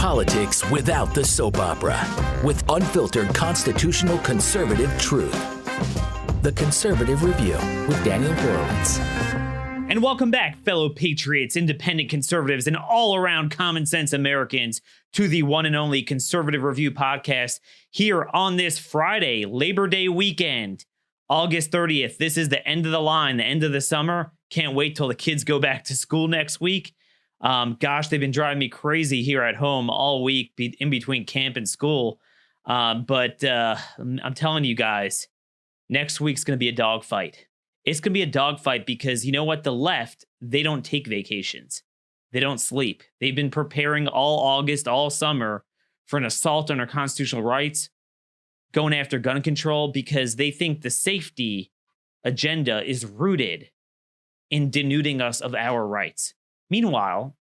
politics without the soap opera, with unfiltered constitutional conservative truth. The Conservative Review with Daniel Horowitz. And welcome back, fellow patriots, independent conservatives, and all-around common-sense Americans to the one and only Conservative Review podcast here on this Friday, Labor Day weekend, August 30th. This is the end of the line, the end of the summer. Can't wait till the kids go back to school next week. Gosh, they've been driving me crazy here at home all week in between camp and school. But I'm telling you guys, next week's going to be a dogfight. It's going to be a dogfight because you know what? The left, they don't take vacations. They don't sleep. They've been preparing all August, all summer for an assault on our constitutional rights, going after gun control because they think the safety agenda is rooted in denuding us of our rights. Meanwhile,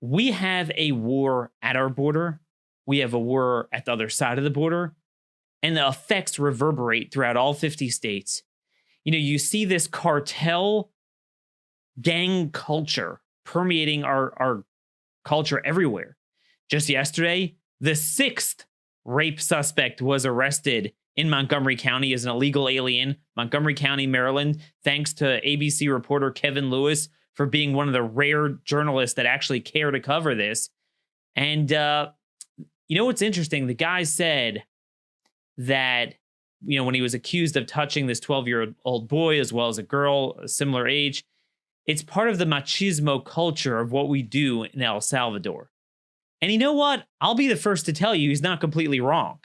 we have a war at our border. We have a war at the other side of the border. And the effects reverberate throughout all 50 states. You know, you see this cartel gang culture permeating our culture everywhere. Just yesterday, the 6th rape suspect was arrested in Montgomery County as an illegal alien, Montgomery County, Maryland, thanks to ABC reporter Kevin Lewis for being one of the rare journalists that actually care to cover this. And you know what's interesting? The guy said that, you know, when he was accused of touching this 12-year-old boy as well as a girl a similar age, it's part of the machismo culture of what we do in El Salvador. And you know what? I'll be the first to tell you he's not completely wrong.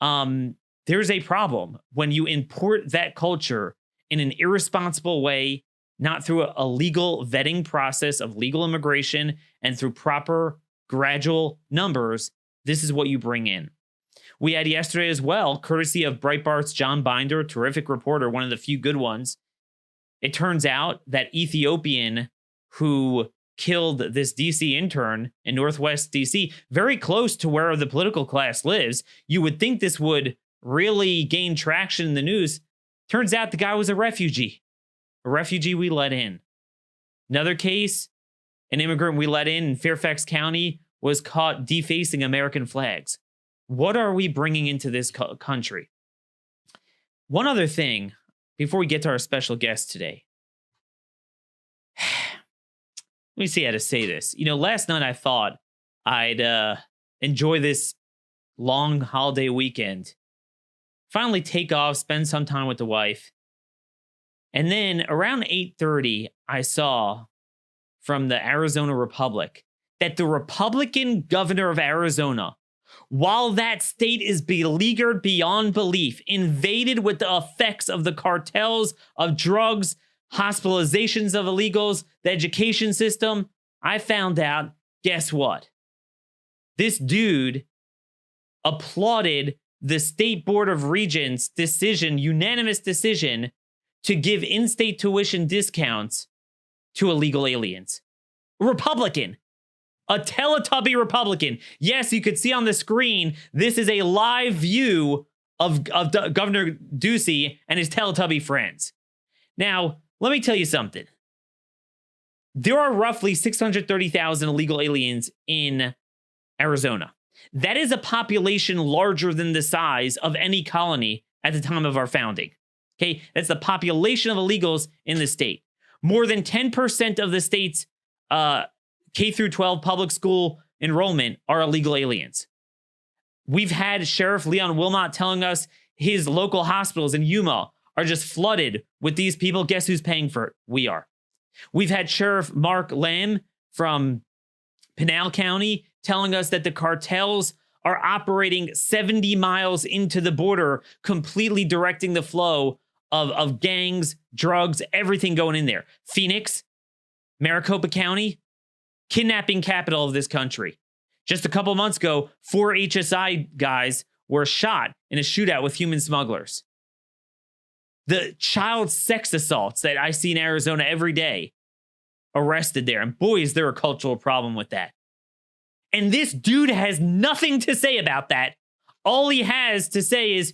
There's a problem when you import that culture in an irresponsible way, not through a legal vetting process of legal immigration and through proper gradual numbers. This is what you bring in. We had yesterday as well, courtesy of Breitbart's John Binder, terrific reporter, one of the few good ones. It turns out that Ethiopian who killed this DC intern in Northwest DC, very close to where the political class lives, you would think this would really gain traction in the news. Turns out the guy was a refugee we let in. Another case, an immigrant we let in Fairfax County was caught defacing American flags. What are we bringing into this country? One other thing before we get to our special guest today. Let me see how to say this. You know, last night I thought I'd enjoy this long holiday weekend, finally take off, spend some time with the wife. And then around 8:30, I saw from the Arizona Republic that the Republican governor of Arizona, while that state is beleaguered beyond belief, invaded with the effects of the cartels of drugs, hospitalizations of illegals, the education system, I found out, guess what? This dude applauded the State Board of Regents' decision, unanimous decision, to give in-state tuition discounts to illegal aliens. Republican. A Teletubby Republican. Yes, you could see on the screen, this is a live view of Governor Ducey and his Teletubby friends. Now, let me tell you something. There are roughly 630,000 illegal aliens in Arizona. That is a population larger than the size of any colony at the time of our founding. Okay, that's the population of illegals in the state. More than 10% of the state's K through 12 public school enrollment are illegal aliens. We've had Sheriff Leon Wilmot telling us his local hospitals in Yuma are just flooded with these people. Guess who's paying for it? We are. We've had Sheriff Mark Lamb from Pinal County telling us that the cartels are operating 70 miles into the border, completely directing the flow of gangs, drugs, everything going in there. Phoenix, Maricopa County, kidnapping capital of this country. Just a couple months ago, 4 HSI guys were shot in a shootout with human smugglers. The child sex assaults that I see in Arizona every day, arrested there. And boy, is there a cultural problem with that. And this dude has nothing to say about that. All he has to say is,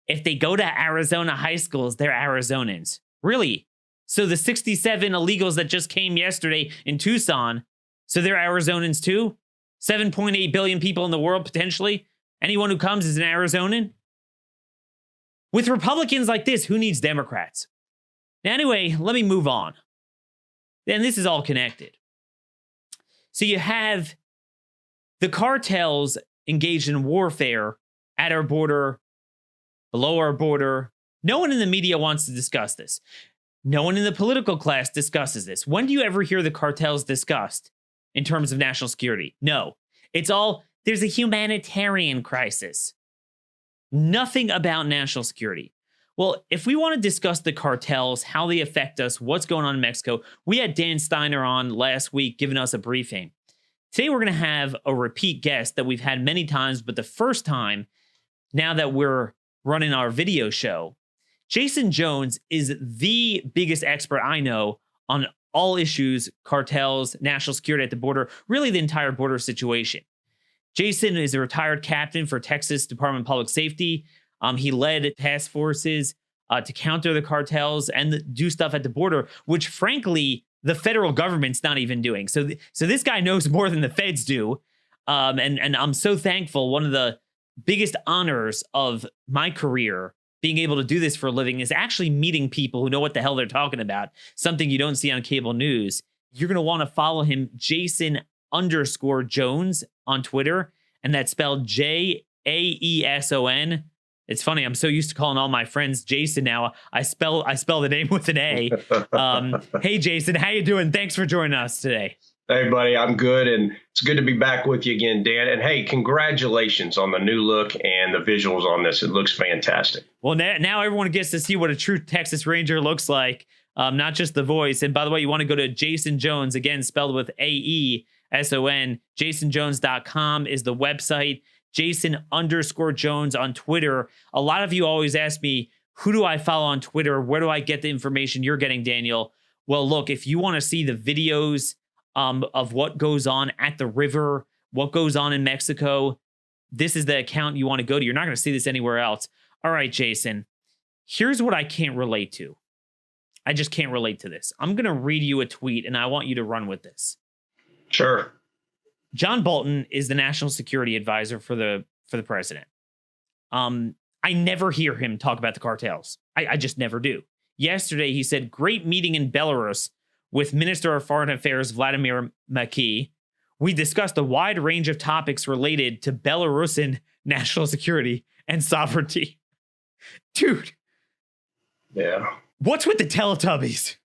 if they go to Arizona high schools, they're Arizonans. Really? So the 67 illegals that just came yesterday in Tucson, So they're Arizonans too? 7.8 billion people in the world, potentially. Anyone who comes is an Arizonan. With Republicans like this, who needs Democrats? Now, anyway, let me move on. And this is all connected. So you have the cartels engaged in warfare at our border, below our border. No one in the media wants to discuss this. No one in the political class discusses this. When do you ever hear the cartels discussed in terms of national security? No. It's all, there's a humanitarian crisis. Nothing about national security. Well, if we want to discuss the cartels, how they affect us, what's going on in Mexico, we had Dan Steiner on last week giving us a briefing. Today, we're going to have a repeat guest that we've had many times, but the first time, now that we're running our video show, Jaeson Jones is the biggest expert I know on all issues, cartels, national security at the border, really the entire border situation. Jaeson is a retired captain for Texas Department of Public Safety. He led task forces to counter the cartels and do stuff at the border, which frankly, the federal government's not even doing. So this guy knows more than the feds do. And I'm so thankful. One of the biggest honors of my career, being able to do this for a living, is actually meeting people who know what the hell they're talking about. Something you don't see on cable news. You're going to want to follow him, Jaeson_Jones on Twitter. And that's spelled Jaeson. It's funny. I'm so used to calling all my friends Jason now. I spell the name with an A. Hey, Jason, how you doing? Thanks for joining us today. Hey, buddy, I'm good. And it's good to be back with you again, Dan. And hey, congratulations on the new look and the visuals on this. It looks fantastic. Well, now everyone gets to see what a true Texas Ranger looks like, not just the voice. And by the way, you want to go to Jaeson Jones, again, spelled with AESON. JaesonJones.com is the website. Jaeson_Jones on Twitter. A lot of you always ask me, who do I follow on Twitter? Where do I get the information you're getting, Daniel? Well, look, if you want to see the videos of what goes on at the river, what goes on in Mexico, this is the account you want to go to. You're not going to see this anywhere else. All right, Jaeson, here's what I can't relate to. I just can't relate to this. I'm going to read you a tweet, and I want you to run with this. Sure. John Bolton is the national security advisor for the president. I never hear him talk about the cartels. I just never do. Yesterday, he said, great meeting in Belarus with Minister of Foreign Affairs Vladimir Maki. We discussed a wide range of topics related to Belarusian national security and sovereignty. Dude. Yeah. What's with the Teletubbies?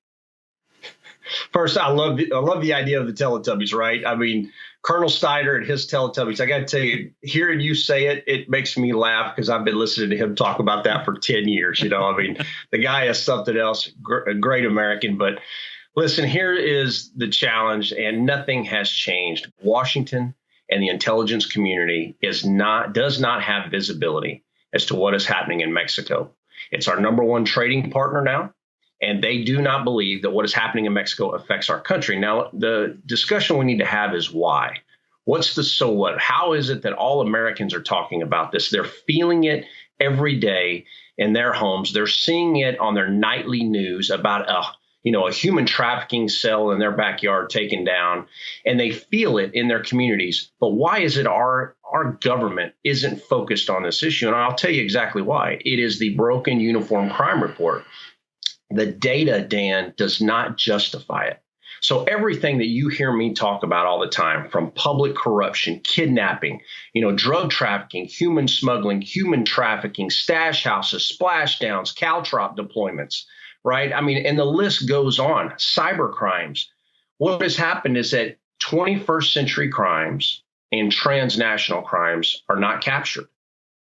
First, I love the idea of the Teletubbies, right? I mean, Colonel Steiner and his Teletubbies. I got to tell you, hearing you say it, it makes me laugh because I've been listening to him talk about that for 10 years. You know, I mean, the guy is something else, a great American. But listen, here is the challenge, and nothing has changed. Washington and the intelligence community does not have visibility as to what is happening in Mexico. It's our number one trading partner now. And they do not believe that what is happening in Mexico affects our country. Now, the discussion we need to have is why. What's the so what? How is it that all Americans are talking about this? They're feeling it every day in their homes. They're seeing it on their nightly news about a human trafficking cell in their backyard taken down, and they feel it in their communities. But why is it our government isn't focused on this issue? And I'll tell you exactly why. It is the broken uniform crime report. The data, Dan, does not justify it. So everything that you hear me talk about all the time, from public corruption, kidnapping, drug trafficking, human smuggling, human trafficking, stash houses, splashdowns, caltrop deployments, right? I mean, and the list goes on. Cyber crimes. What has happened is that 21st century crimes and transnational crimes are not captured.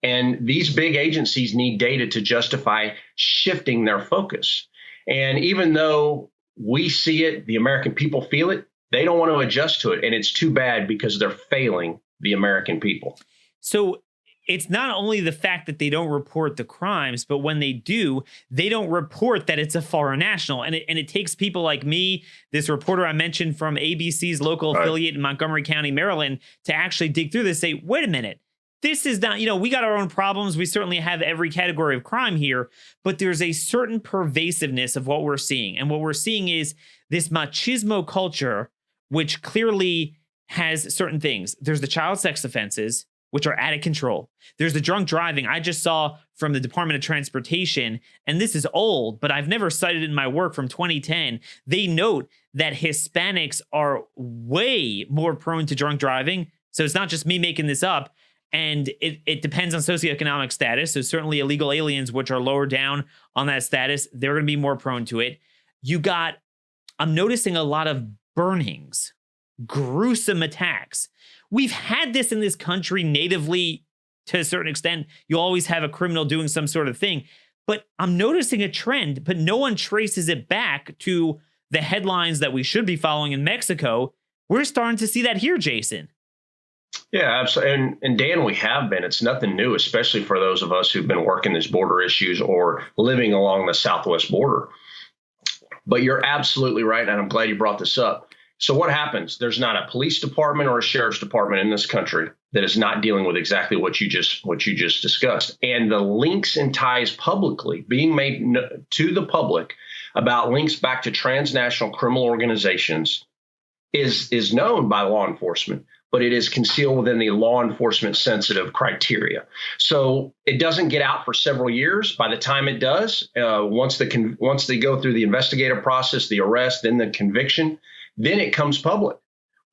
And these big agencies need data to justify shifting their focus. And even though we see it, the American people feel it, they don't want to adjust to it. And it's too bad because they're failing the American people. So it's not only the fact that they don't report the crimes, but when they do, they don't report that it's a foreign national. And it takes people like me, this reporter I mentioned from ABC's local affiliate in Montgomery County, Maryland, to actually dig through this, say, wait a minute. This is not, we got our own problems. We certainly have every category of crime here, but there's a certain pervasiveness of what we're seeing. And what we're seeing is this machismo culture which clearly has certain things. There's the child sex offenses, which are out of control. There's the drunk driving. I just saw from the Department of Transportation, and this is old, but I've never cited it in my work from 2010. They note that Hispanics are way more prone to drunk driving. So it's not just me making this up. And it depends on socioeconomic status. So certainly illegal aliens, which are lower down on that status, they're going to be more prone to it. I'm noticing a lot of burnings, gruesome attacks. We've had this in this country natively to a certain extent. You always have a criminal doing some sort of thing. But I'm noticing a trend, but no one traces it back to the headlines that we should be following in Mexico. We're starting to see that here, Jaeson. Yeah, absolutely. And Dan, we have been. It's nothing new, especially for those of us who've been working these border issues or living along the southwest border. But you're absolutely right, and I'm glad you brought this up. So what happens? There's not a police department or a sheriff's department in this country that is not dealing with exactly what you just discussed. And the links and ties publicly being made to the public about links back to transnational criminal organizations is known by law enforcement, but it is concealed within the law enforcement sensitive criteria. So it doesn't get out for several years. By the time it does, once they go through the investigative process, the arrest, then the conviction, then it comes public.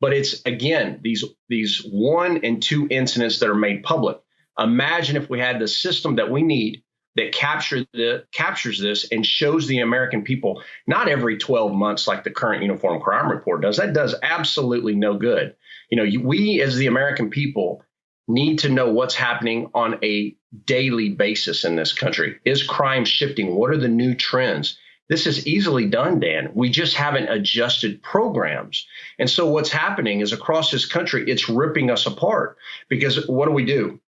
But it's, again, these 1 and 2 incidents that are made public. Imagine if we had the system that we need that captures this and shows the American people, not every 12 months like the current Uniform Crime Report does. That does absolutely no good. We as the American people need to know what's happening on a daily basis in this country. Is crime shifting? What are the new trends? This is easily done, Dan. We just haven't adjusted programs. And so what's happening is across this country, it's ripping us apart. Because what do?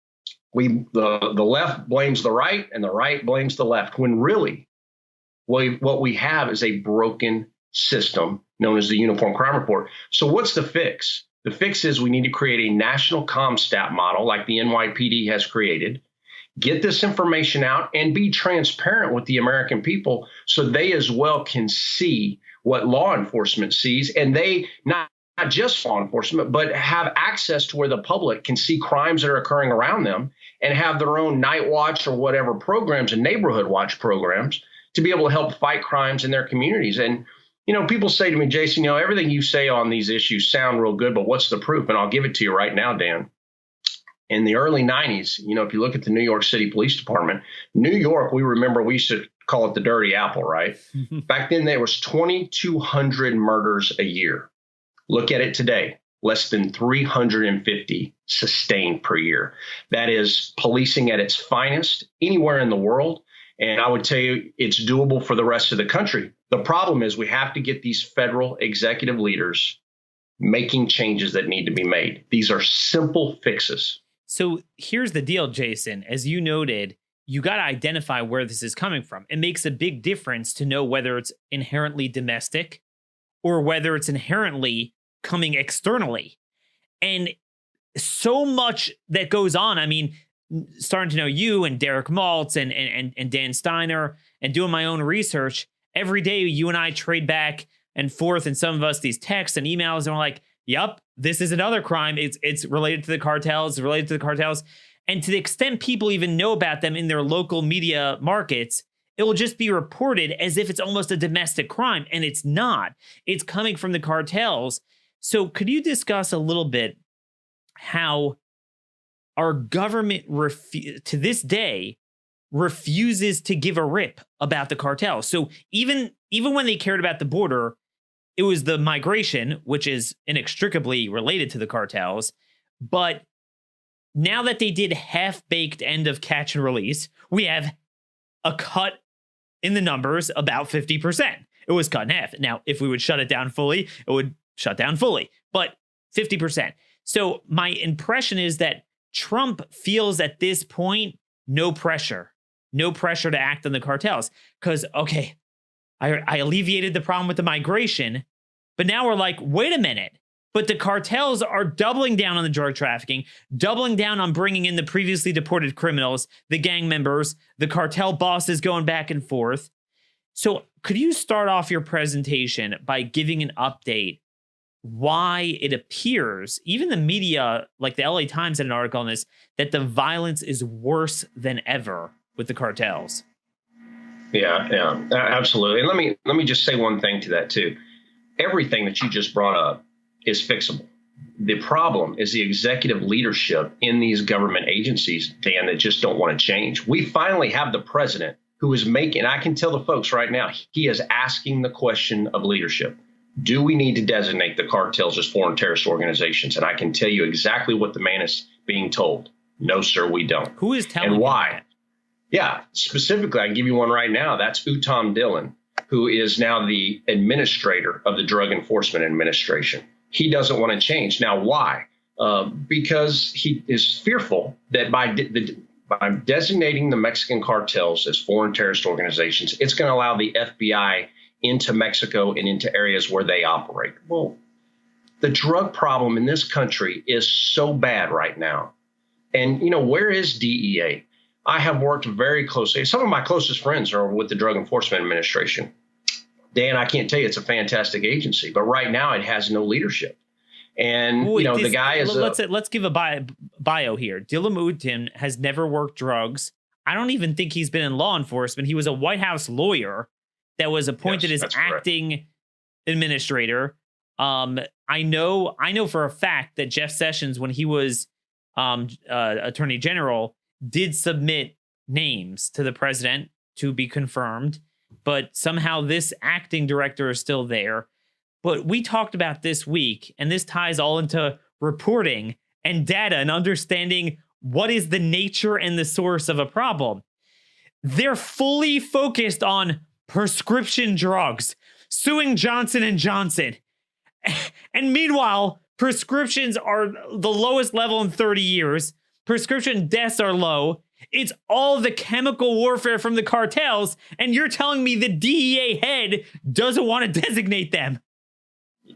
The left blames the right and the right blames the left, when really what we have is a broken system known as the Uniform Crime Report. So what's the fix? The fix is we need to create a national CompStat model like the NYPD has created, get this information out, and be transparent with the American people so they as well can see what law enforcement sees, and they not just law enforcement, but have access to where the public can see crimes that are occurring around them and have their own night watch or whatever programs and neighborhood watch programs to be able to help fight crimes in their communities. And, people say to me, Jaeson, everything you say on these issues sound real good, but what's the proof? And I'll give it to you right now, Dan. In the early 90s, if you look at the New York City Police Department, New York, we used to call it the dirty apple, right? Back then, there was 2,200 murders a year. Look at it today, less than 350 sustained per year. That is policing at its finest anywhere in the world. And I would tell you it's doable for the rest of the country. The problem is we have to get these federal executive leaders making changes that need to be made. These are simple fixes. So here's the deal, Jaeson. As you noted, you got to identify where this is coming from. It makes a big difference to know whether it's inherently domestic or whether it's inherently coming externally. And so much that goes on. I mean, starting to know you and Derek Maltz and Dan Steiner and doing my own research, every day you and I trade back and forth, and some of us these texts and emails, and we're like, yep, this is another crime. It's related to the cartels, And to the extent people even know about them in their local media markets, it will just be reported as if it's almost a domestic crime, and it's not. It's coming from the cartels. So could you discuss a little bit how our government to this day refuses to give a rip about the cartels? So even when they cared about the border, it was the migration, which is inextricably related to the cartels. But now that they did half-baked end of catch and release, we have a cut in the numbers about 50%. It was cut in half. Now, if we would shut it down fully, it would shut down fully, but 50%. So my impression is that Trump feels at this point no pressure to act on the cartels. Because, okay, I alleviated the problem with the migration, but now we're like, wait a minute. But the cartels are doubling down on the drug trafficking, doubling down on bringing in the previously deported criminals, the gang members, the cartel bosses going back and forth. So could you start off your presentation by giving an update why it appears, even the media, like the LA Times had an article on this, that the violence is worse than ever with the cartels. Yeah, absolutely. And let me just say one thing to that too. Everything that you just brought up is fixable. The problem is the executive leadership in these government agencies, Dan, that just don't want to change. We finally have the president who is making, I can tell the folks right now, he is asking the question of leadership. Do we need to designate the cartels as foreign terrorist organizations? And I can tell you exactly what the man is being told. No, sir, we don't. Who is telling and why? That? Yeah, specifically, I can give you one right now. That's Utam Dillon, who is now the administrator of the Drug Enforcement Administration. He doesn't want to change. Now, why? Because he is fearful that by designating the Mexican cartels as foreign terrorist organizations, it's going to allow the FBI into Mexico and into areas where they operate. Well, the drug problem in this country is so bad right now. And, where is DEA? I have worked very closely. Some of my closest friends are with the Drug Enforcement Administration. Dan, I can't tell you it's a fantastic agency, but right now it has no leadership. And, the guy is... Let's give a bio here. Dillon Utam has never worked drugs. I don't even think he's been in law enforcement. He was a White House lawyer that was appointed as acting administrator. I know for a fact that Jeff Sessions, when he was Attorney General, did submit names to the president to be confirmed, but somehow this acting director is still there. But we talked about this week, and this ties all into reporting and data and understanding what is the nature and the source of a problem. They're fully focused on prescription drugs, suing Johnson & Johnson. And meanwhile, prescriptions are the lowest level in 30 years. Prescription deaths are low. It's all the chemical warfare from the cartels. And you're telling me the DEA head doesn't want to designate them.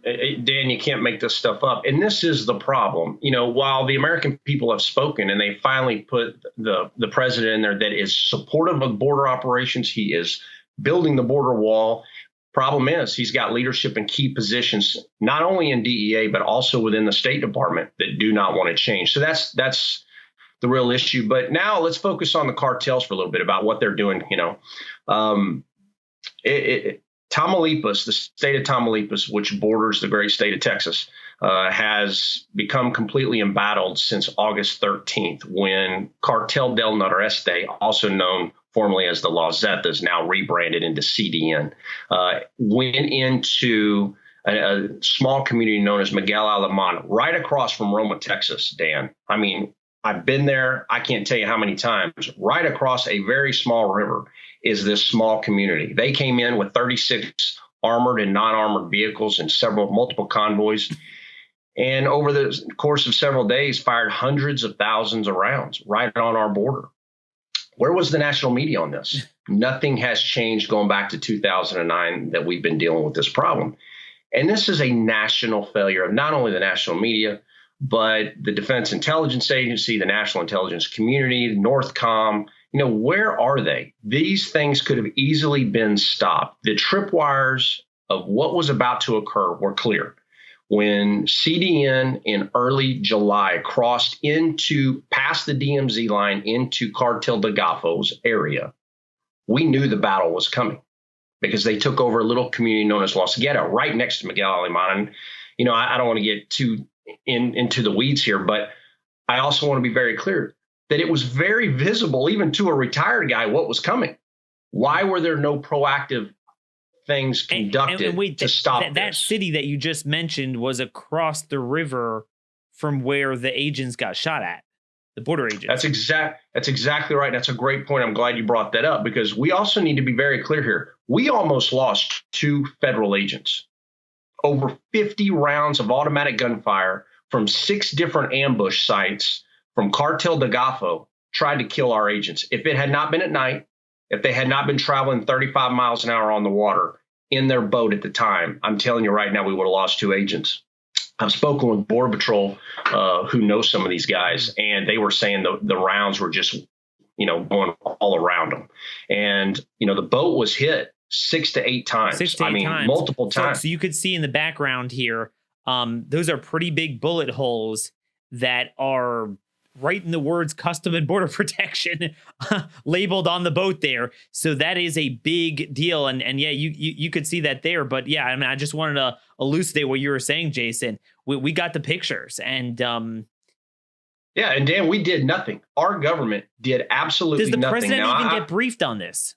Dan, you can't make this stuff up. And this is the problem. While the American people have spoken and they finally put the president in there that is supportive of border operations, he is building the border wall. Problem is, he's got leadership in key positions, not only in DEA, but also within the State Department that do not want to change. So that's the real issue. But now let's focus on the cartels for a little bit about what they're doing. Tamaulipas, the state of Tamaulipas, which borders the great state of Texas, has become completely embattled since August 13th, when Cartel del Noreste, also known formerly as the Los Zetas, now rebranded into CDN, went into a small community known as Miguel Alemán, right across from Roma, Texas, Dan. I mean, I've been there. I can't tell you how many times. Right across a very small river is this small community. They came in with 36 armored and non-armored vehicles and multiple convoys. And over the course of several days, fired hundreds of thousands of rounds right on our border. Where was the national media on this? Nothing has changed going back to 2009 that we've been dealing with this problem. And this is a national failure of not only the national media, but the Defense Intelligence Agency, the National Intelligence Community, Northcom. Where are they? These things could have easily been stopped. The tripwires of what was about to occur were clear. When CDN in early July crossed past the DMZ line into Cartel de Golfo's area, we knew the battle was coming because they took over a little community known as Los Guerra, right next to Miguel Alemán. And, I don't want to get too into the weeds here, but I also want to be very clear that it was very visible, even to a retired guy, what was coming. Why were there no proactive things conducted to stop this? That city that you just mentioned was across the river from where the agents got shot at, the border agents. That's exactly right. That's a great point. I'm glad you brought that up, because we also need to be very clear here. We almost lost 2 federal agents. Over 50 rounds of automatic gunfire from 6 different ambush sites from Cartel de Golfo tried to kill our agents. If it had not been at night, if they had not been traveling 35 miles an hour on the water in their boat at the time, I'm telling you right now, we would have lost 2 agents. I've spoken with Border Patrol, who knows some of these guys, and they were saying the rounds were just, going all around them. And, the boat was hit 6 to 8 times. Multiple multiple times. So you could see in the background here, those are pretty big bullet holes that are right in the words Custom and Border Protection labeled on the boat there. So that is a big deal. And yeah, you could see that there. But yeah, I mean, I just wanted to elucidate what you were saying, Jason. We got the pictures and yeah, and Dan, we did nothing. Our government did absolutely nothing. Does the president now, even get briefed on this?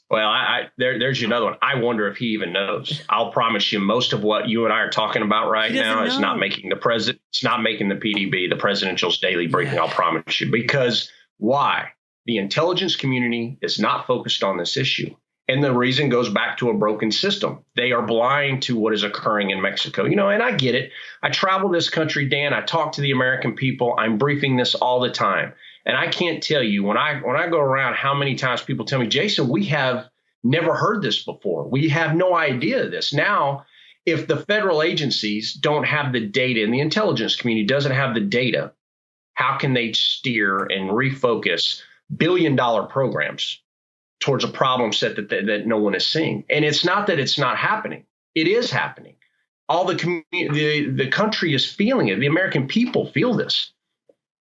Well, there's another one. I wonder if he even knows. I'll promise you, most of what you and I are talking about right now is not making the president. It's not making the PDB, the presidential's daily briefing. I'll promise you. Because why? The intelligence community is not focused on this issue. And the reason goes back to a broken system. They are blind to what is occurring in Mexico. And I get it. I travel this country, Dan. I talk to the American people. I'm briefing this all the time. And I can't tell you when I go around how many times people tell me, Jason, we have never heard this before. We have no idea of this. Now, if the federal agencies don't have the data and the intelligence community doesn't have the data, how can they steer and refocus billion-dollar programs towards a problem set that no one is seeing? And it's not that it's not happening. It is happening. All the country is feeling it. The American people feel this.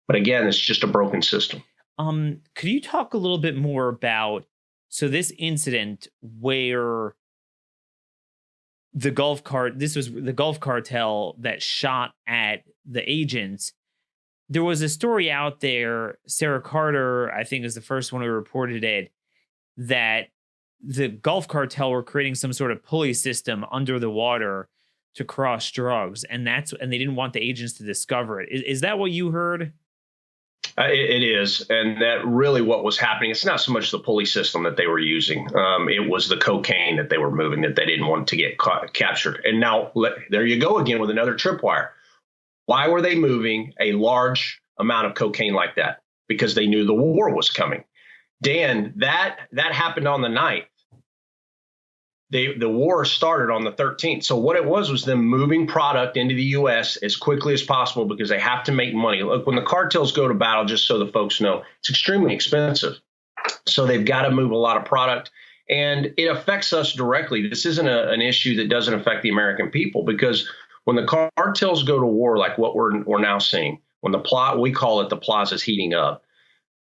But again, it's just a broken system. Could you talk a little bit more about this incident where this was the Gulf Cartel that shot at the agents? There was a story out there, Sarah Carter, I think is the first one who reported it, that the Gulf Cartel were creating some sort of pulley system under the water to cross drugs, and they didn't want the agents to discover it. Is that what you heard? It is. And that really what was happening. It's not so much the pulley system that they were using. It was the cocaine that they were moving that they didn't want to get captured. And now there you go again with another tripwire. Why were they moving a large amount of cocaine like that? Because they knew the war was coming. Dan, that happened on the 9th. The war started on the 13th. So what it was them moving product into the U.S. as quickly as possible because they have to make money. Look, when the cartels go to battle, just so the folks know, it's extremely expensive. So they've got to move a lot of product. And it affects us directly. This isn't an issue that doesn't affect the American people, because when the cartels go to war, like what we're now seeing, when we call it the plaza's heating up,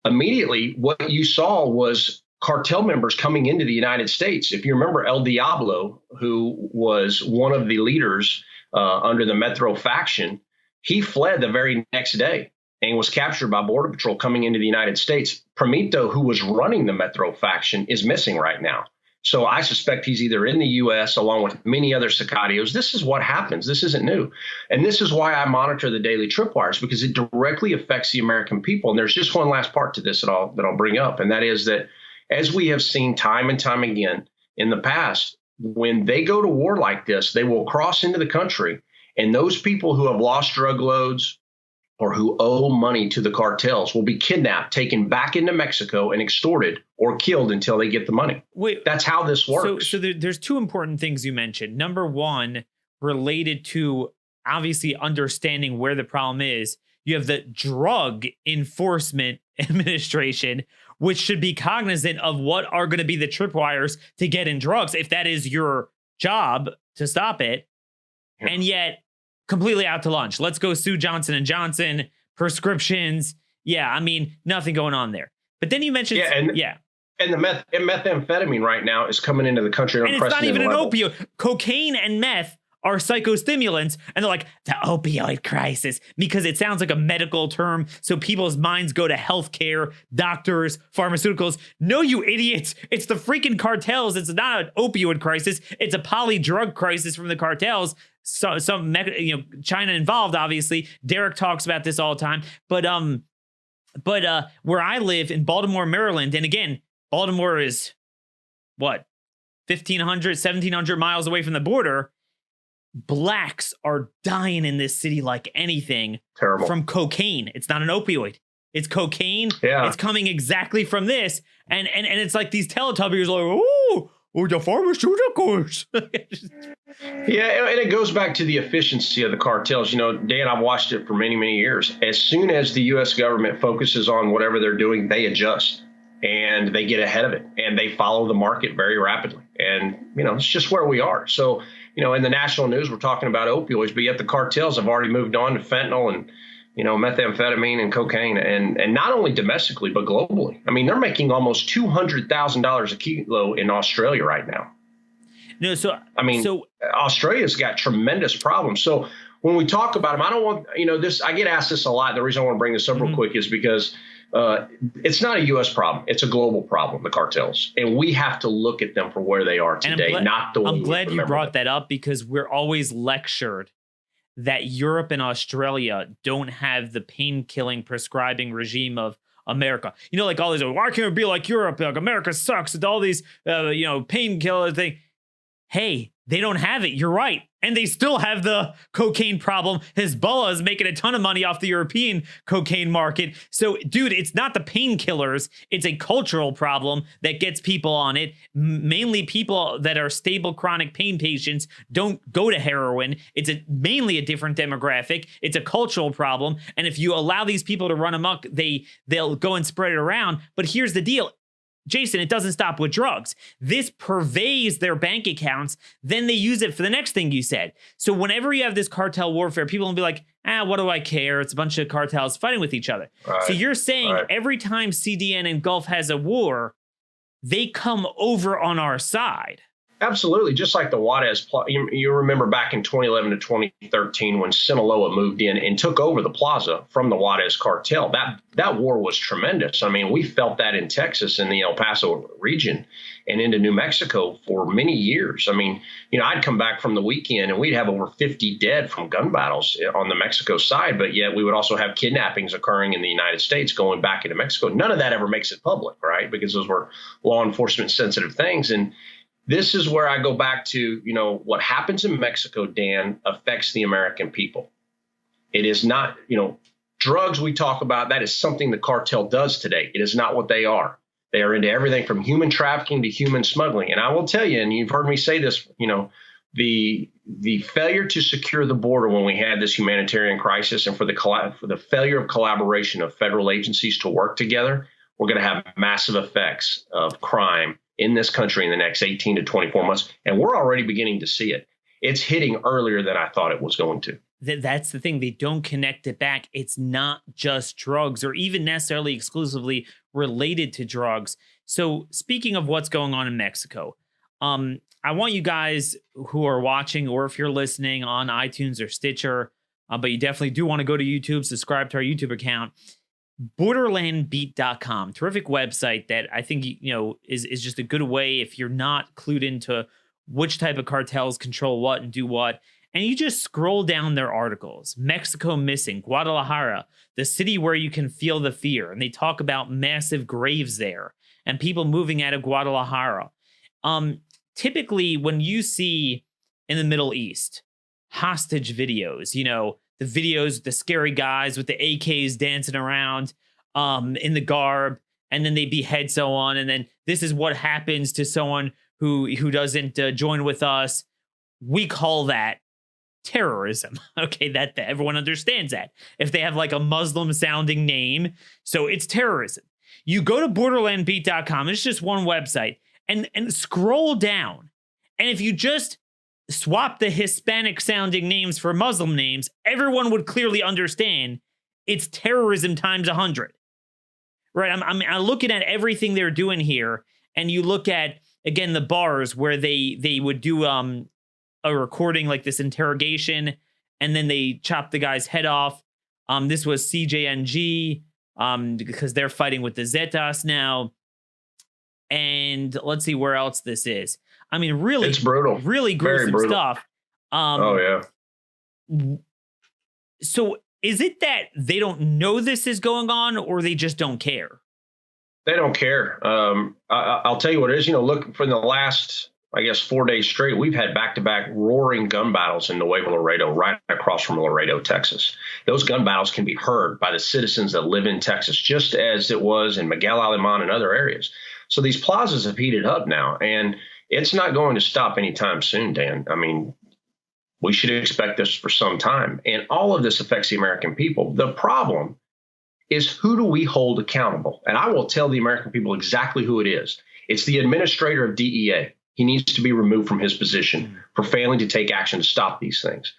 immediately what you saw was cartel members coming into the United States. If you remember El Diablo, who was one of the leaders under the Metro faction, he fled the very next day and was captured by Border Patrol coming into the United States. Primito, who was running the Metro faction, is missing right now. So I suspect he's either in the U.S. along with many other sicarios. This is what happens. This isn't new. And this is why I monitor the daily tripwires, because it directly affects the American people. And there's just one last part to this that I'll bring up, and that is that as we have seen time and time again in the past, when they go to war like this, they will cross into the country, and those people who have lost drug loads or who owe money to the cartels will be kidnapped, taken back into Mexico, and extorted or killed until they get the money. Wait, that's how this works. So there's two important things you mentioned. Number one, related to obviously understanding where the problem is, you have the Drug Enforcement Administration, which should be cognizant of what are going to be the tripwires to get in drugs, if that is your job to stop it. Yeah. And yet completely out to lunch. Let's go sue Johnson & Johnson, prescriptions. Yeah, I mean, nothing going on there. But then you mentioned, and the methamphetamine right now is coming into the country. And it's not even an opioid. Cocaine and meth are psychostimulants, and they're like, the opioid crisis, because it sounds like a medical term, so people's minds go to healthcare, doctors, pharmaceuticals. No, you idiots. It's the freaking cartels. It's not an opioid crisis. It's a poly drug crisis from the cartels. So China involved, obviously. Derek talks about this all the time. But where I live in Baltimore, Maryland, and again, Baltimore is what, 1,500, 1,700 miles away from the border. Blacks are dying in this city like anything. Terrible. From cocaine. It's not an opioid. It's cocaine. Yeah. It's coming exactly from this. And it's like these Teletubbies are like, oh, the pharmaceuticals. Yeah, and it goes back to the efficiency of the cartels. Dan, I've watched it for many, many years. As soon as the U.S. government focuses on whatever they're doing, they adjust and they get ahead of it and they follow the market very rapidly. And, it's just where we are. So in the national news, we're talking about opioids, but yet the cartels have already moved on to fentanyl and, methamphetamine and cocaine, and not only domestically, but globally. I mean, they're making almost $200,000 a kilo in Australia right now. No, so Australia's got tremendous problems. So when we talk about them, I don't want, this, I get asked this a lot. The reason I want to bring this up real quick is because it's not a U.S. problem. It's a global problem, the cartels. And we have to look at them for where they are today, not the way I'm glad you brought them. that up, because we're always lectured that Europe and Australia don't have the pain-killing prescribing regime of America. Like all these, why can't it be like Europe? Like America sucks with all these, painkiller thing. Hey, they don't have it. You're right. And they still have the cocaine problem. Hezbollah is making a ton of money off the European cocaine market. So, dude, it's not the painkillers. It's a cultural problem that gets people on it. Mainly people that are stable chronic pain patients don't go to heroin. It's mainly a different demographic. It's a cultural problem. And if you allow these people to run amok, they'll go and spread it around. But here's the deal. Jason, it doesn't stop with drugs. This pervades their bank accounts. Then they use it for the next thing you said. So whenever you have this cartel warfare, people will be like, what do I care? It's a bunch of cartels fighting with each other. Right. So you're saying every time CDN and Gulf has a war, they come over on our side. Absolutely. Just like the Juarez plot. You remember back in 2011 to 2013 when Sinaloa moved in and took over the plaza from the Juarez cartel. That war was tremendous. I mean, we felt that in Texas in the El Paso region and into New Mexico for many years. I mean, I'd come back from the weekend and we'd have over 50 dead from gun battles on the Mexico side. But yet we would also have kidnappings occurring in the United States going back into Mexico. None of that ever makes it public, right? Because those were law enforcement sensitive things. And this is where I go back to, what happens in Mexico, Dan, affects the American people. It is not, drugs we talk about. That is something the cartel does today. It is not what they are. They are into everything from human trafficking to human smuggling. And I will tell you, and you've heard me say this, the failure to secure the border when we had this humanitarian crisis and for the failure of collaboration of federal agencies to work together, we're going to have massive effects of crime in this country in the next 18 to 24 months. And we're already beginning to see it. It's hitting earlier than I thought it was going to. That's the thing. They don't connect it back. It's not just drugs or even necessarily exclusively related to drugs. So speaking of what's going on in Mexico, I want you guys who are watching, or if you're listening on iTunes or Stitcher, but you definitely do want to go to YouTube, subscribe to our YouTube account, borderlandbeat.com, terrific website that I think is just a good way if you're not clued into which type of cartels control what and do what, and you just scroll down their articles. Mexico missing, Guadalajara, the city where you can feel the fear, and they talk about massive graves there and people moving out of Guadalajara. Typically when you see in the Middle East hostage videos, the videos, the scary guys with the AKs dancing around in the garb, and then they behead someone. And then this is what happens to someone who doesn't join with us. We call that terrorism. Okay, that everyone understands that. If they have like a Muslim sounding name, so it's terrorism. You go to borderlandbeat.com, it's just one website, and scroll down. And if you just swap the Hispanic sounding names for Muslim names, everyone would clearly understand it's terrorism times 100. Right? I'm looking at everything they're doing here, and you look at, again, the bars where they would do a recording like this interrogation, and then they chop the guy's head off. This was CJNG because they're fighting with the Zetas now. And let's see where else this is. I mean, really, it's brutal, really gruesome stuff. Oh yeah. So is it that they don't know this is going on, or they just don't care? They don't care. I'll tell you what it is. Look, for the last, 4 days straight, we've had back-to-back roaring gun battles in Nuevo Laredo, right across from Laredo, Texas. Those gun battles can be heard by the citizens that live in Texas, just as it was in Miguel Alemán and other areas. So these plazas have heated up now, and it's not going to stop anytime soon, Dan. I mean, we should expect this for some time. And all of this affects the American people. The problem is, who do we hold accountable? And I will tell the American people exactly who it is. It's the administrator of DEA. He needs to be removed from his position for failing to take action to stop these things.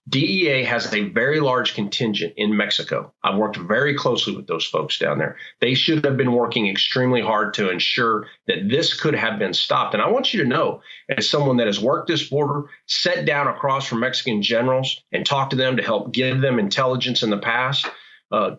DEA has a very large contingent in Mexico. I've worked very closely with those folks down there. They should have been working extremely hard to ensure that this could have been stopped. And I want you to know, as someone that has worked this border, sat down across from Mexican generals and talked to them to help give them intelligence in the past,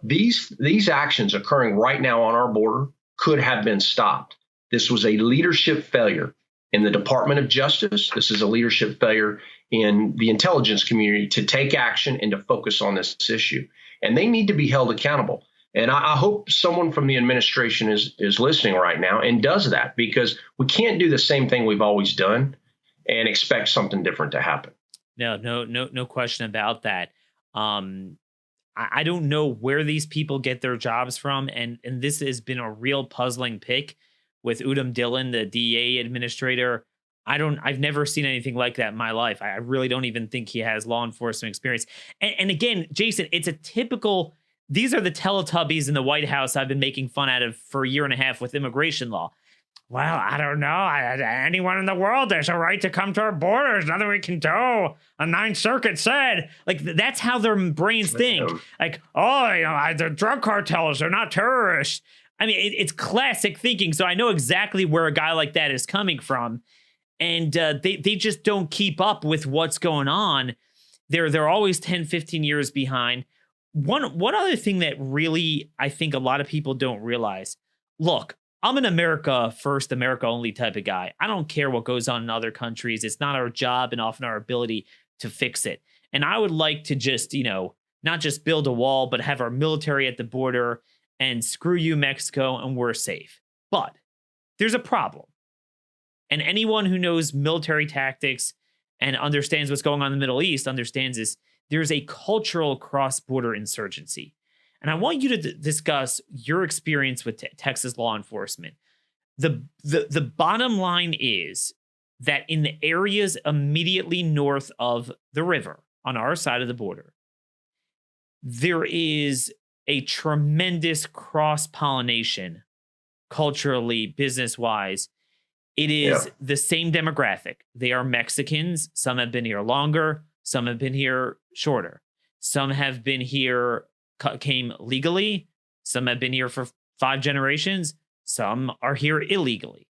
these actions occurring right now on our border could have been stopped. This was a leadership failure in the Department of Justice. This is a leadership failure in the intelligence community to take action and to focus on this issue. And they need to be held accountable. And I hope someone from the administration is listening right now and does that, because we can't do the same thing we've always done and expect something different to happen. No question about that. I don't know where these people get their jobs from. And this has been a real puzzling pick with Udom Dillon, the DEA administrator. I've never seen anything like that in my life. I really don't even think he has law enforcement experience. And again, Jaeson, it's a typical, these are the Teletubbies in the White House I've been making fun out of for a year and a half with immigration law. Well, I don't know. Anyone in the world, there's a right to come to our borders. Nothing we can do. A Ninth Circuit said, like, that's how their brains think. Like, they're drug cartels. They're not terrorists. I mean, it's classic thinking. So I know exactly where a guy like that is coming from. And they just don't keep up with what's going on. They're always 10, 15 years behind. One other thing that really I think a lot of people don't realize, look, I'm an America first, America only type of guy. I don't care what goes on in other countries. It's not our job and often our ability to fix it. And I would like to just, not just build a wall, but have our military at the border and screw you, Mexico, and we're safe. But there's a problem. And anyone who knows military tactics and understands what's going on in the Middle East understands this. There's a cultural cross-border insurgency. And I want you to discuss your experience with Texas law enforcement. The bottom line is that in the areas immediately north of the river, on our side of the border, there is a tremendous cross-pollination culturally, business-wise. It is the same demographic. They are Mexicans. Some have been here longer. Some have been here shorter. Some have been here, came legally. Some have been here for 5 generations. Some are here illegally.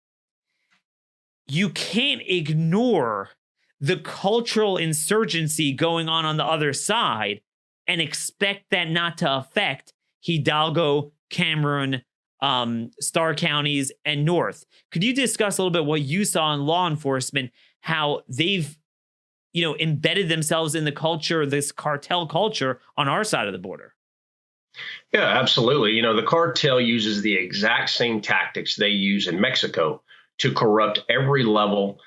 You can't ignore the cultural insurgency going on the other side and expect that not to affect Hidalgo, Cameron, Star counties, and north. Could you discuss a little bit what you saw in law enforcement, how they've, embedded themselves in the culture, this cartel culture on our side of the border? Yeah, absolutely. The cartel uses the exact same tactics they use in Mexico to corrupt every level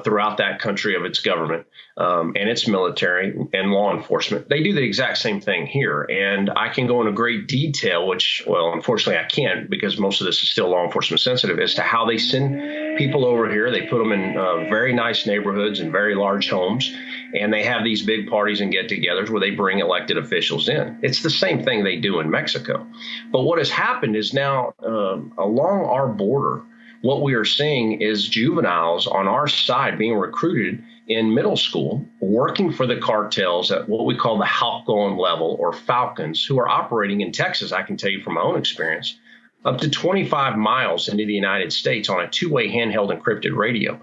throughout that country of its government and its military and law enforcement. They do the exact same thing here. And I can go into great detail, which, well, unfortunately I can't, because most of this is still law enforcement sensitive, as to how they send people over here. They put them in very nice neighborhoods and very large homes. And they have these big parties and get-togethers where they bring elected officials in. It's the same thing they do in Mexico. But what has happened is now along our border, what we are seeing is juveniles on our side being recruited in middle school, working for the cartels at what we call the Halcon level, or Falcons, who are operating in Texas, I can tell you from my own experience, up to 25 miles into the United States on a 2-way handheld encrypted radio.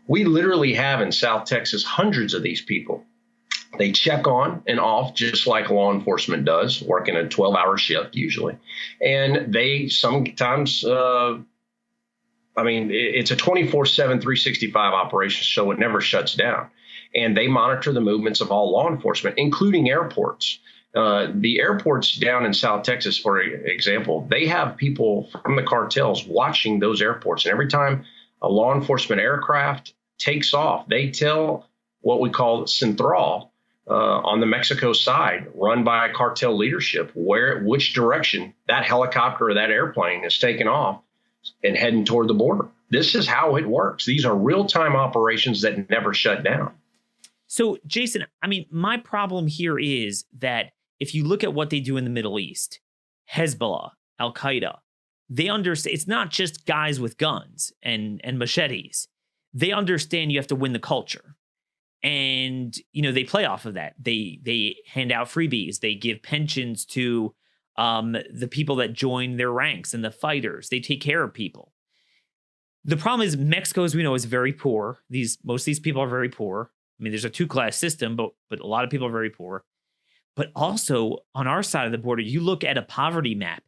We literally have in South Texas hundreds of these people. They check on and off just like law enforcement does, working a 12-hour shift usually. And they sometimes it's a 24/7, 365 operation, so it never shuts down. And they monitor the movements of all law enforcement, including airports. The airports down in South Texas, for example, they have people from the cartels watching those airports. And every time a law enforcement aircraft takes off, they tell what we call Central on the Mexico side, run by cartel leadership, which direction that helicopter or that airplane is taking off and heading toward the border. This is how it works. These are real-time operations that never shut down. So, Jaeson, my problem here is that if you look at what they do in the Middle East, Hezbollah, Al-Qaeda, they understand it's not just guys with guns and machetes. they understand you have to win the culture. And, they play off of that. They hand out freebies. They give pensions to the people that join their ranks and the fighters. They take care of people. The problem is Mexico, as we know, is very poor. Most of these people are very poor. I mean, there's a two-class system, but a lot of people are very poor. But also on our side of the border, you look at a poverty map.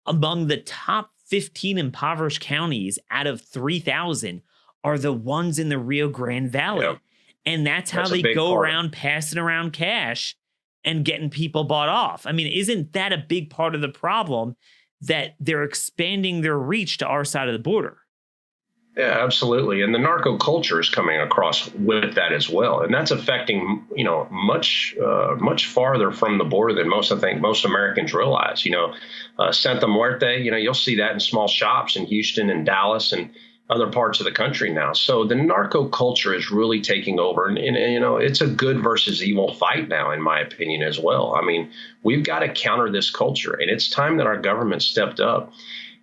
Among the top 15 impoverished counties out of 3,000 are the ones in the Rio Grande Valley. Yep. And that's how they go around passing around cash and getting people bought off. I mean, isn't that a big part of the problem, that they're expanding their reach to our side of the border? Yeah, absolutely. And the narco culture is coming across with that as well. And that's affecting, much farther from the border than most Americans realize. Santa Muerte, you'll see that in small shops in Houston and Dallas and other parts of the country now. So the narco culture is really taking over. And it's a good versus evil fight now, in my opinion, as well. I mean, we've got to counter this culture, and it's time that our government stepped up.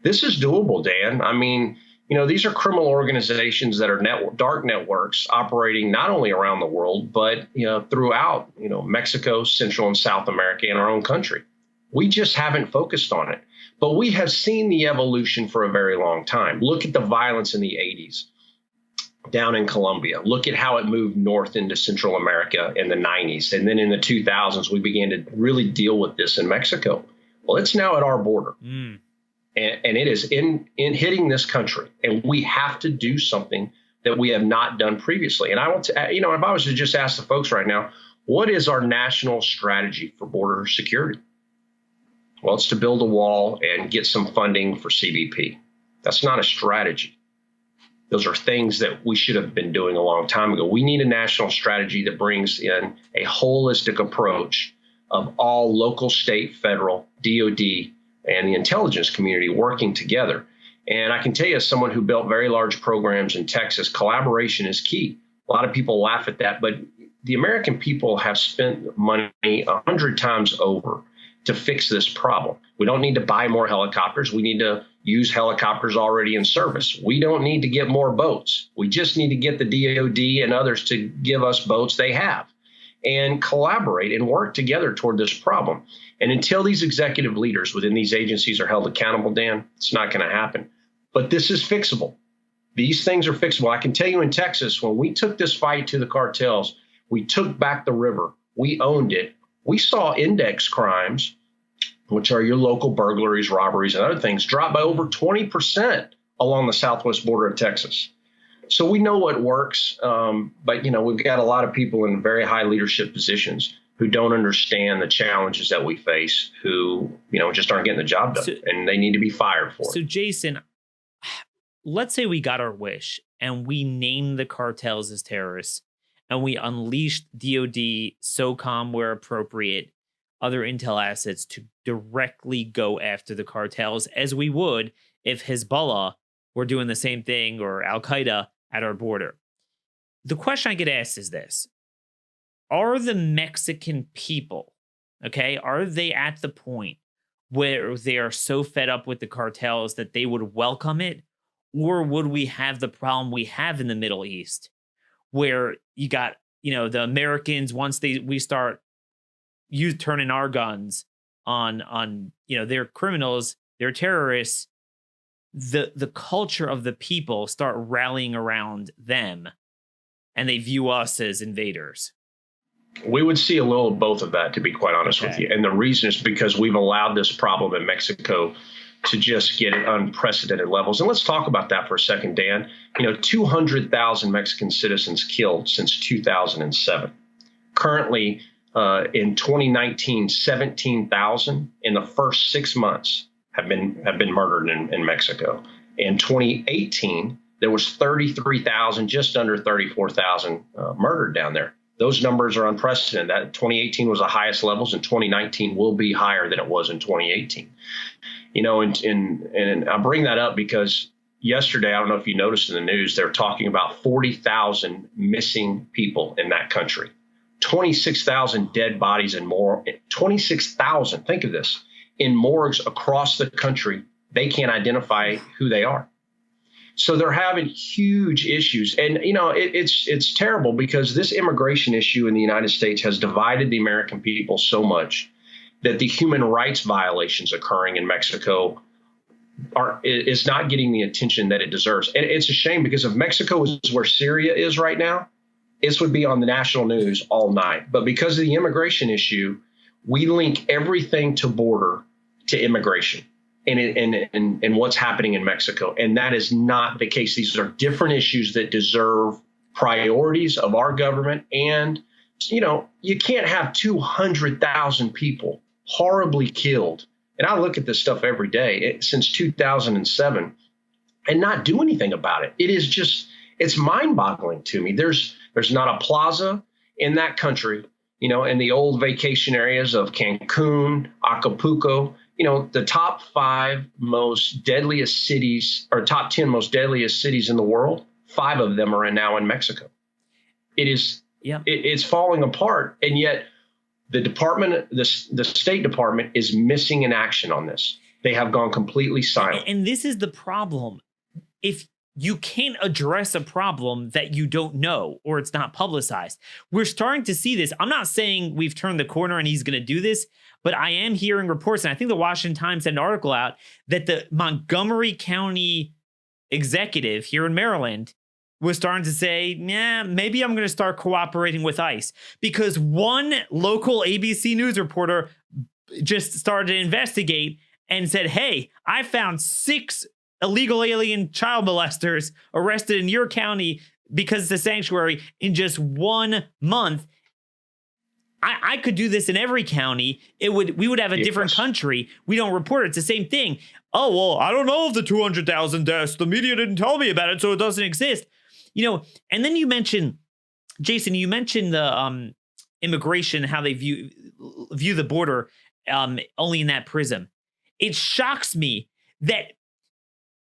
This is doable, Dan. I mean, these are criminal organizations that are dark networks operating not only around the world, but throughout Mexico, Central and South America, and our own country. We just haven't focused on it. But we have seen the evolution for a very long time. Look at the violence in the 80s down in Colombia. Look at how it moved north into Central America in the 90s. And then in the 2000s, we began to really deal with this in Mexico. Well, it's now at our border. And it is in hitting this country. And we have to do something that we have not done previously. And I want to, if I was to just ask the folks right now, what is our national strategy for border security? Well, it's to build a wall and get some funding for CBP. That's not a strategy. Those are things that we should have been doing a long time ago. We need a national strategy that brings in a holistic approach of all local, state, federal, DOD, and the intelligence community working together. And I can tell you, as someone who built very large programs in Texas, collaboration is key. A lot of people laugh at that, but the American people have spent money 100 times over to fix this problem. We don't need to buy more helicopters. We need to use helicopters already in service. We don't need to get more boats. We just need to get the DOD and others to give us boats they have and collaborate and work together toward this problem. And until these executive leaders within these agencies are held accountable, Dan, it's not going to happen. But this is fixable. These things are fixable. I can tell you in Texas, when we took this fight to the cartels, we took back the river. We owned it. We saw index crimes, which are your local burglaries, robberies, and other things, drop by over 20% along the southwest border of Texas. So we know what works, but we've got a lot of people in very high leadership positions who don't understand the challenges that we face, who just aren't getting the job done, and they need to be fired for it. So Jaeson, let's say we got our wish and we named the cartels as terrorists, and we unleashed DOD, SOCOM where appropriate, other intel assets to directly go after the cartels, as we would if Hezbollah were doing the same thing, or Al-Qaeda at our border. The question I get asked is this: are the Mexican people, are they at the point where they are so fed up with the cartels that they would welcome it? Or would we have the problem we have in the Middle East, where you got, the Americans, once we start turning our guns on they're criminals, they're terrorists, the culture of the people start rallying around them, and they view us as invaders? We would see a little of both of that, to be quite honest with you. And the reason is because we've allowed this problem in Mexico to just get at unprecedented levels. And let's talk about that for a second, Dan. 200,000 Mexican citizens killed since 2007. Currently, in 2019, 17,000 in the first 6 months have been murdered in Mexico. In 2018, there was 33,000, just under 34,000 murdered down there. Those numbers are unprecedented. That 2018 was the highest levels, and 2019 will be higher than it was in 2018. And I bring that up because yesterday, I don't know if you noticed in the news, they're talking about 40,000 missing people in that country, 26,000 dead bodies and more, 26,000. Think of this, in morgues across the country. They can't identify who they are. So they're having huge issues. And, it's terrible because this immigration issue in the United States has divided the American people so much that the human rights violations occurring in Mexico is not getting the attention that it deserves. And it's a shame because if Mexico is where Syria is right now, this would be on the national news all night. But because of the immigration issue, we link everything to border to immigration and what's happening in Mexico. And that is not the case. These are different issues that deserve priorities of our government. And, you can't have 200,000 people horribly killed. And I look at this stuff every day since 2007 and not do anything about it. It is just, it's mind boggling to me. There's not a plaza in that country, in the old vacation areas of Cancun, Acapulco, the top 5 most deadliest cities or top 10 most deadliest cities in the world. 5 of them are now in Mexico. It is, it's falling apart. And yet, the State Department is missing in action on this. They have gone completely silent. And this is the problem. If you can't address a problem that you don't know or it's not publicized, we're starting to see this. I'm not saying we've turned the corner and he's going to do this, but I am hearing reports, and I think the Washington Times had an article out that the Montgomery County executive here in Maryland was starting to say, maybe I'm going to start cooperating with ICE, because one local ABC News reporter just started to investigate and said, hey, I found 6 illegal alien child molesters arrested in your county because it's a sanctuary in just 1 month. I could do this in every county. We would have a different country. We don't report it. It's the same thing. Oh, well, I don't know of the 200,000 deaths. The media didn't tell me about it, so it doesn't exist. And then you mentioned, Jaeson, the immigration, how they view the border only in that prism. It shocks me that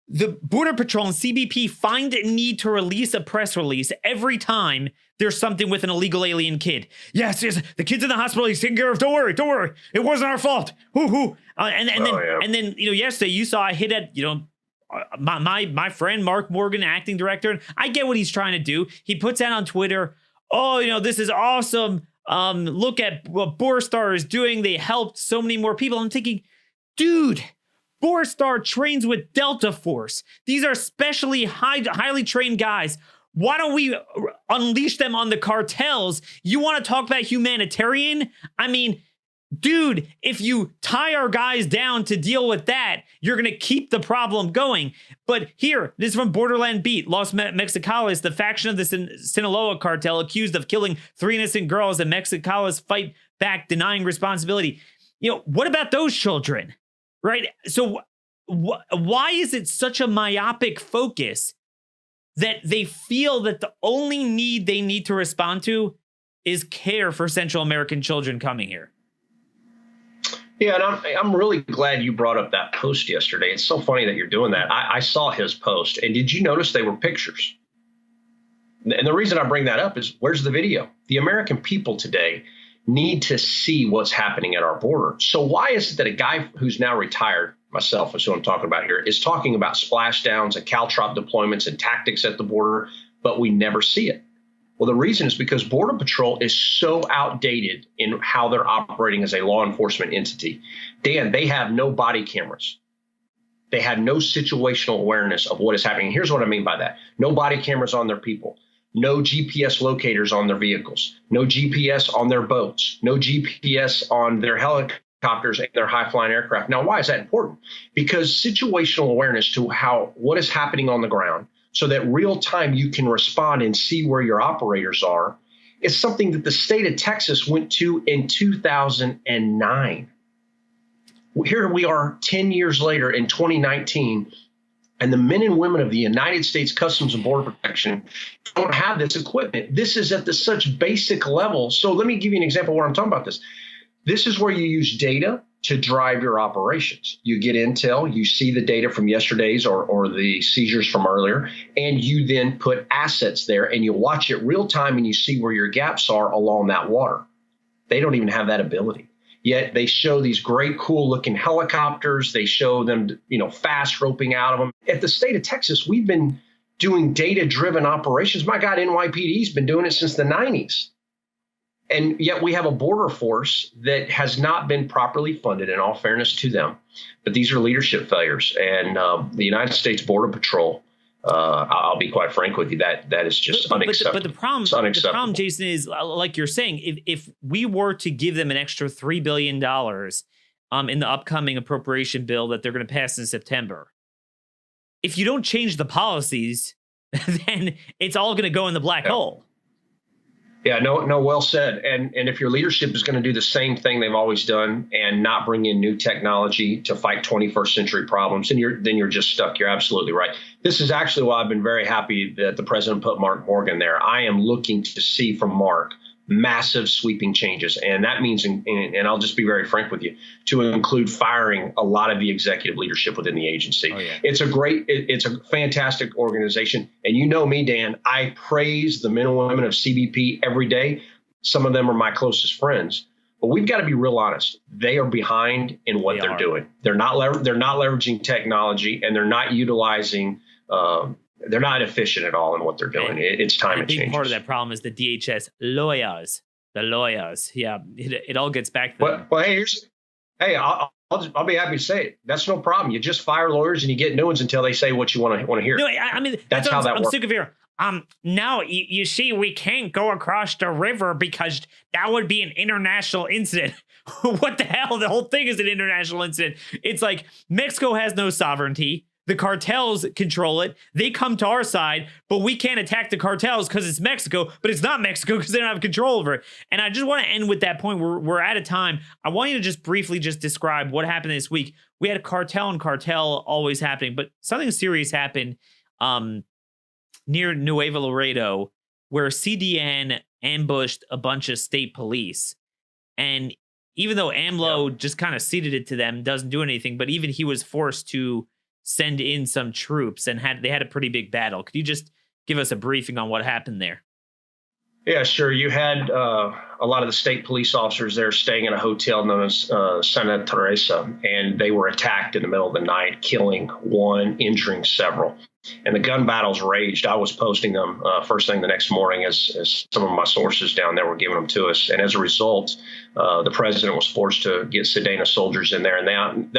the Border Patrol and CBP find a need to release a press release every time there's something with an illegal alien kid. Yes, the kid's in the hospital. He's taken care of. Don't worry. It wasn't our fault. And then yesterday you saw I hit at my friend Mark Morgan, acting director. I get what he's trying to do. He puts out on Twitter, this is awesome. Look at what Borstar is doing. They helped so many more people. I'm thinking, dude, Borstar trains with Delta Force. These are specially highly trained guys. Why don't we unleash them on the cartels? You want to talk about humanitarian? I mean, dude, if you tie our guys down to deal with that, you're going to keep the problem going. But here, this is from Borderland Beat. Los Mexicanos, the faction of the Sinaloa cartel accused of killing 3 innocent girls, and Mexicanos fight back, denying responsibility. What about those children? Right? So why is it such a myopic focus that they feel that the only need they need to respond to is care for Central American children coming here? Yeah, and I'm really glad you brought up that post yesterday. It's so funny that you're doing that. I saw his post, and did you notice they were pictures? And the reason I bring that up is, where's the video? The American people today need to see what's happening at our border. So why is it that a guy who's now retired, myself is who I'm talking about here, is talking about splashdowns and caltrop deployments and tactics at the border, but we never see it? Well, the reason is because Border Patrol is so outdated in how they're operating as a law enforcement entity. Dan, they have no body cameras. They have no situational awareness of what is happening. Here's what I mean by that. No body cameras on their people. No GPS locators on their vehicles. No GPS on their boats. No GPS on their helicopters and their high-flying aircraft. Now, why is that important? Because situational awareness to what is happening on the ground, so that real time you can respond and see where your operators are, is something that the state of Texas went to in 2009. Here we are 10 years later in 2019, and the men and women of the United States Customs and Border Protection don't have this equipment. This is at such basic level. So let me give you an example where I'm talking about this. This is where you use data to drive your operations. You get intel, you see the data from yesterday's or the seizures from earlier, and you then put assets there and you watch it real time and you see where your gaps are along that water. They don't even have that ability. Yet they show these great, cool looking helicopters. They show them, fast roping out of them. At the state of Texas, we've been doing data-driven operations. My God, NYPD's been doing it since the 90s. And yet we have a border force that has not been properly funded, in all fairness to them. But these are leadership failures. And the United States Border Patrol, I'll be quite frank with you, that is just unacceptable. But the problem, Jaeson, is like you're saying, if we were to give them an extra $3 billion in the upcoming appropriation bill that they're going to pass in September, if you don't change the policies, then it's all going to go in the black hole. Yeah, no, well said. And if your leadership is going to do the same thing they've always done and not bring in new technology to fight 21st century problems, then you're just stuck. You're absolutely right. This is actually why I've been very happy that the president put Mark Morgan there. I am looking to see from Mark massive sweeping changes. And that means, and I'll just be very frank with you, to include firing a lot of the executive leadership within the agency. Oh, yeah. It's a fantastic organization. And you know me, Dan, I praise the men and women of CBP every day. Some of them are my closest friends. But we've got to be real honest. They are behind in what they're doing. They're not leveraging technology, and they're not utilizing they're not efficient at all in what they're doing. It's time to change. A big part of that problem is the DHS lawyers. The lawyers. Yeah, it all gets back to them. Well, I'll be happy to say it. That's no problem. You just fire lawyers and you get new ones until they say what you want to hear. No, I mean, that's how that works. I'm sick of hearing. Now, you see, we can't go across the river because that would be an international incident. What the hell? The whole thing is an international incident. It's like Mexico has no sovereignty. The cartels control it. They come to our side, but we can't attack the cartels because it's Mexico, but it's not Mexico because they don't have control over it. And I just want to end with that point. We're out of time. I want you to just briefly describe what happened this week. We had a cartel always happening, but something serious happened near Nuevo Laredo where CDN ambushed a bunch of state police. And even though AMLO just kind of ceded it to them, doesn't do anything, but even he was forced to send in some troops and they had a pretty big battle. Could you just give us a briefing on what happened there? Yeah, sure. You had a lot of the state police officers there staying in a hotel known as Santa Teresa, and they were attacked in the middle of the night, killing one, injuring several. And the gun battles raged. I was posting them first thing the next morning as some of my sources down there were giving them to us. And as a result, the president was forced to get Sedena soldiers in there. And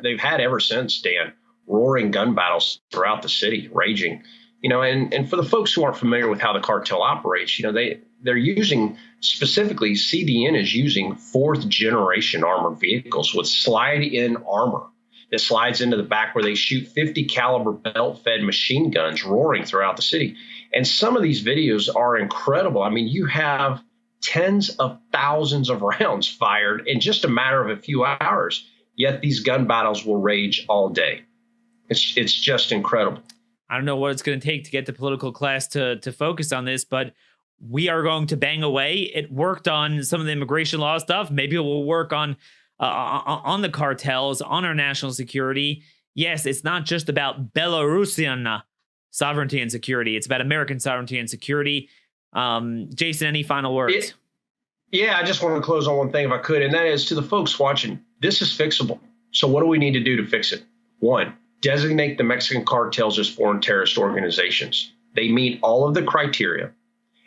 they've had ever since, Dan, roaring gun battles throughout the city, raging. And for the folks who aren't familiar with how the cartel operates, they're using, specifically CDN is using fourth generation armored vehicles with slide-in armor that slides into the back where they shoot 50 caliber belt-fed machine guns roaring throughout the city. And some of these videos are incredible. I mean, you have tens of thousands of rounds fired in just a matter of a few hours, yet these gun battles will rage all day. It's just incredible. I don't know what it's going to take to get the political class to focus on this, but we are going to bang away. It worked on some of the immigration law stuff. Maybe it will work on the cartels, on our national security. Yes, it's not just about Belarusian sovereignty and security. It's about American sovereignty and security. Jaeson, any final words? I just want to close on one thing if I could, and that is to the folks watching, this is fixable. So what do we need to do to fix it? One, designate the Mexican cartels as foreign terrorist organizations. They meet all of the criteria.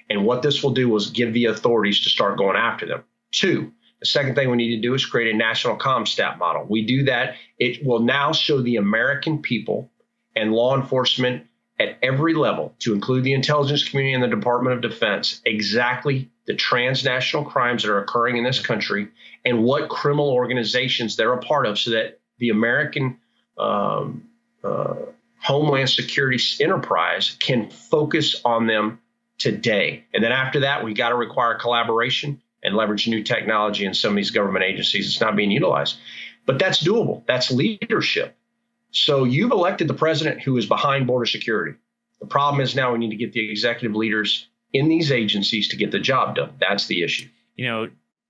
And what this will do is give the authorities to start going after them. Two, the second thing we need to do is create a national CompStat model. We do that. It will now show the American people and law enforcement at every level, to include the intelligence community and the Department of Defense, exactly the transnational crimes that are occurring in this country and what criminal organizations they're a part of, so that the American Homeland Security enterprise can focus on them today. And then after that, we got to require collaboration and leverage new technology in some of these government agencies. It's not being utilized, but that's doable. That's leadership. So you've elected the president who is behind border security. The problem is now we need to get the executive leaders in these agencies to get the job done. That's the issue.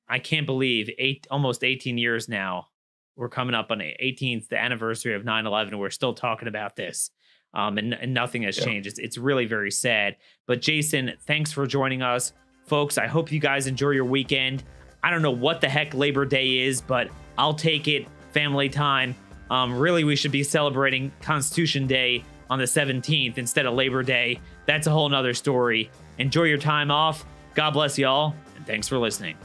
I can't believe almost 18 years now. We're coming up on the 18th, the anniversary of 9/11, and we're still talking about this. And nothing has changed. It's really very sad. But Jaeson, thanks for joining us. Folks, I hope you guys enjoy your weekend. I don't know what the heck Labor Day is, but I'll take it. Family time. Really, we should be celebrating Constitution Day on the 17th instead of Labor Day. That's a whole nother story. Enjoy your time off. God bless y'all, and thanks for listening.